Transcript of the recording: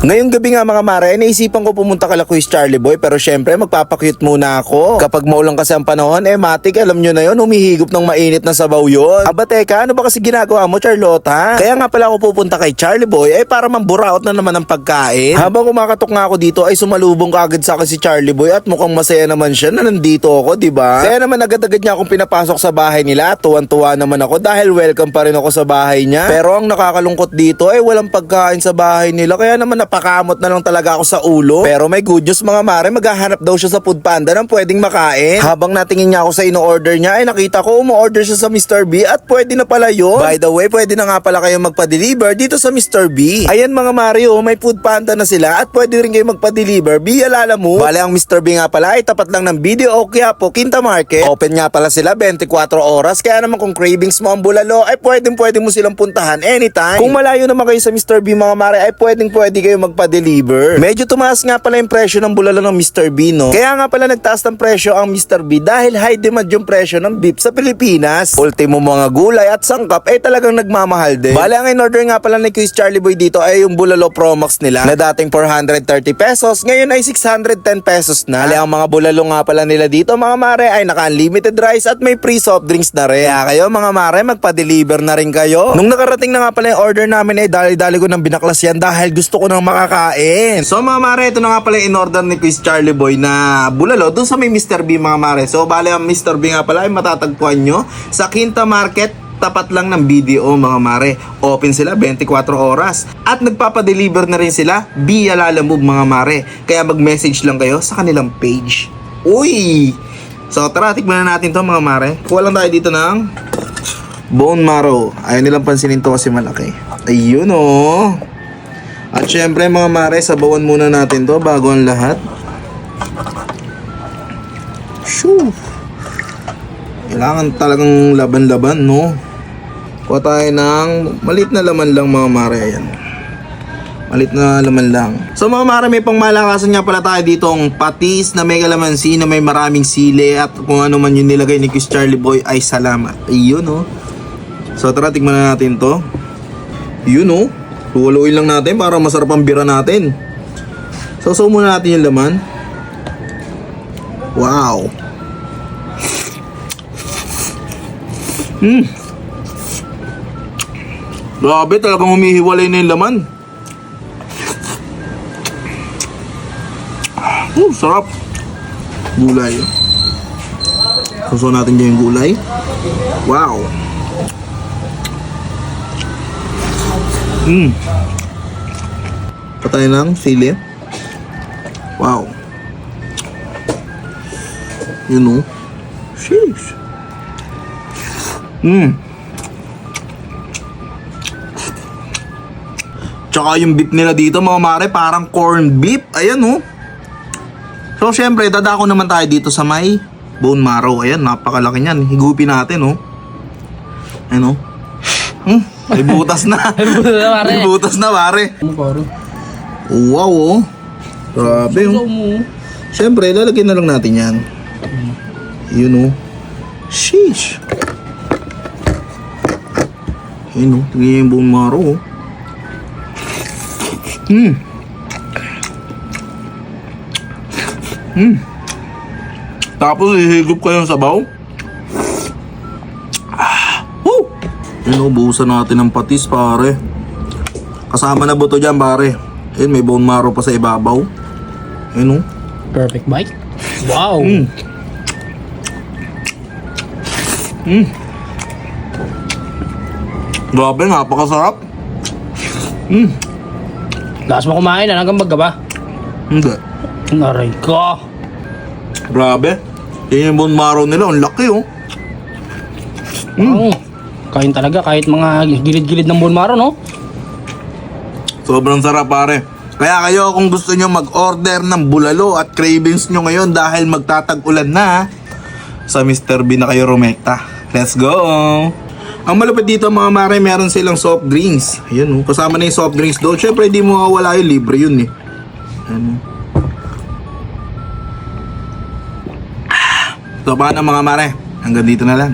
Ngayong gabi nga mga mare, naisipan ko pumunta kala Quiz Charlie Boy, pero syempre magpapakyut muna ako. Kapag maulang kasi ang panahon, matik, alam nyo na yun, humihigop ng mainit na sabaw yun. Aba teka, ano ba kasi ginagawa mo, Charlotta? Kaya nga pala ako pupunta kay Charlie Boy, para mamburaot na naman ang pagkain. Habang kumakatok nga ako dito, ay sumalubong kaagad sa akin si Charlie Boy at mukhang masaya naman siya na nandito ako, diba? Kaya naman agad-agad niya akong pinapasok sa bahay nila. Tuwan-tuwa naman ako dahil welcome pa rin ako sa bahay niya. Pero ang nakakalungkot dito ay walang pagkain sa bahay nila, kaya naman napakamot na lang talaga ako sa ulo. Pero may good news mga mare, maghahanap daw siya sa Food Panda ng pwedeng makain. Habang natingin niya ako sa ino-order niya, ay nakita ko umu-order siya sa Mr. B at pwede na pala yun. By the way, pwede na nga pala kayo magpa-deliver dito sa Mr. B. Ayan mga mare, may Food Panda na sila at pwede rin kayo magpa-deliver via Lalamove. Bale ang Mr. B nga pala ay tapat lang ng Video o Quiapo, Quinta Market. Open nga pala sila 24 oras, kaya naman kung cravings mo ang bulalo ay pwede mo silang puntahan anytime. Kung malayo naman kayo sa Mr. B mga mare, ay pwede kayo magpa-deliver. Medyo tumaas nga pala yung presyo ng bulalo ng Mr. B, no? Kaya nga pala nagtaas ng presyo ang Mr. B dahil high demand yung presyo ng beef sa Pilipinas. Ultimo mga gulay at sangkap ay talagang nagmamahal din. Bale ang in-order nga pala ni Quiz Charlie Boy dito ay yung bulalo Pro Max nila na dating 430 pesos, ngayon ay 610 pesos na. Bale ang mga bulalo nga pala nila dito mga mare ay naka-unlimited rice at may free soft drinks na rin. Kaya kayo mga mare, magpa-deliver na rin kayo. Nung nakarating na nga pala yung order namin ay dali-dali ko ng binaklas yan dahil gusto ko nang makakain. So mga mare, ito na nga pala in-order ni Quiz Charlie Boy na bulalo doon sa may Mr. B mga mare. So bale ang Mr. B nga pala ay matatagpuan nyo sa Quinta Market, tapat lang ng BDO mga mare. Open sila 24 oras at nagpapadeliver na rin sila via Lalamove mga mare. Kaya mag-message lang kayo sa kanilang page. Uy! So tara, tikman na natin to mga mare. Kuha lang tayo dito ng bone marrow. Ayaw nilang pansinin to kasi malaki. Ayun oh. At syempre mga mare, sabawan muna natin to bago ang lahat. Shoo! Kailangan talagang laban-laban, no? Kuha tayo ng maliit na laman lang mga mare. Ayan. Maliit na laman lang. So mga mare, may pangmalakasan nga pala tayo ditong patis na may kalamansi na may maraming sili at kung ano man yung nilagay ni Quiz Charlie Boy ay salamat. Ayun, no? So tara, tignan na natin to. Yun, no? Luwaluin lang natin para masarap ang bira natin. So muna natin yung laman. Wow. Grabe, talagang humihiwalay na yung laman. Sarap. Gulay. Suso natin dyan yung gulay. Wow. Patay ng sili. Wow. You know. Sheesh. Tsaka yung beef nila dito mga mare, parang corned beef. Ayan oh. So syempre, dadako naman tayo dito sa may bone marrow. Ayan, napakalaki niyan. Higupin natin oh. Ayan oh. May butas na. May butas na pare. Wow oh. Grabe oh. Syempre, lalagyan na lang natin yan. Yun oh. Sheesh. Yun oh. Tingnan yung bone marrow oh. Tapos ihigop ko yung sabaw. Yun o, buhusan natin ng patis pare. Kasama na buto dyan pare. Ayun, may bone marrow pa sa ibabaw. Ayun o. Perfect bite. Wow. Grabe, napakasarap. Lakas mo kumain, hanggang baga ba? Hindi. Naray ka. Grabe. Yan yung bone marrow nila, ang laki oh. Kain talaga kahit mga gilid-gilid ng bone marrow, no? Sobrang sarap pare. Kaya kayo kung gusto nyo mag-order ng bulalo at cravings nyo ngayon dahil magtatag-ulan na, sa Mr. B na kayo rumekta. Let's go! Ang malupit dito mga mare, meron silang soft drinks. Ayan oh, kasama na yung soft drinks doon. Syempre di mo mawawala yung libre yun eh. Ayan. So paano mga mare? Hanggang dito na lang.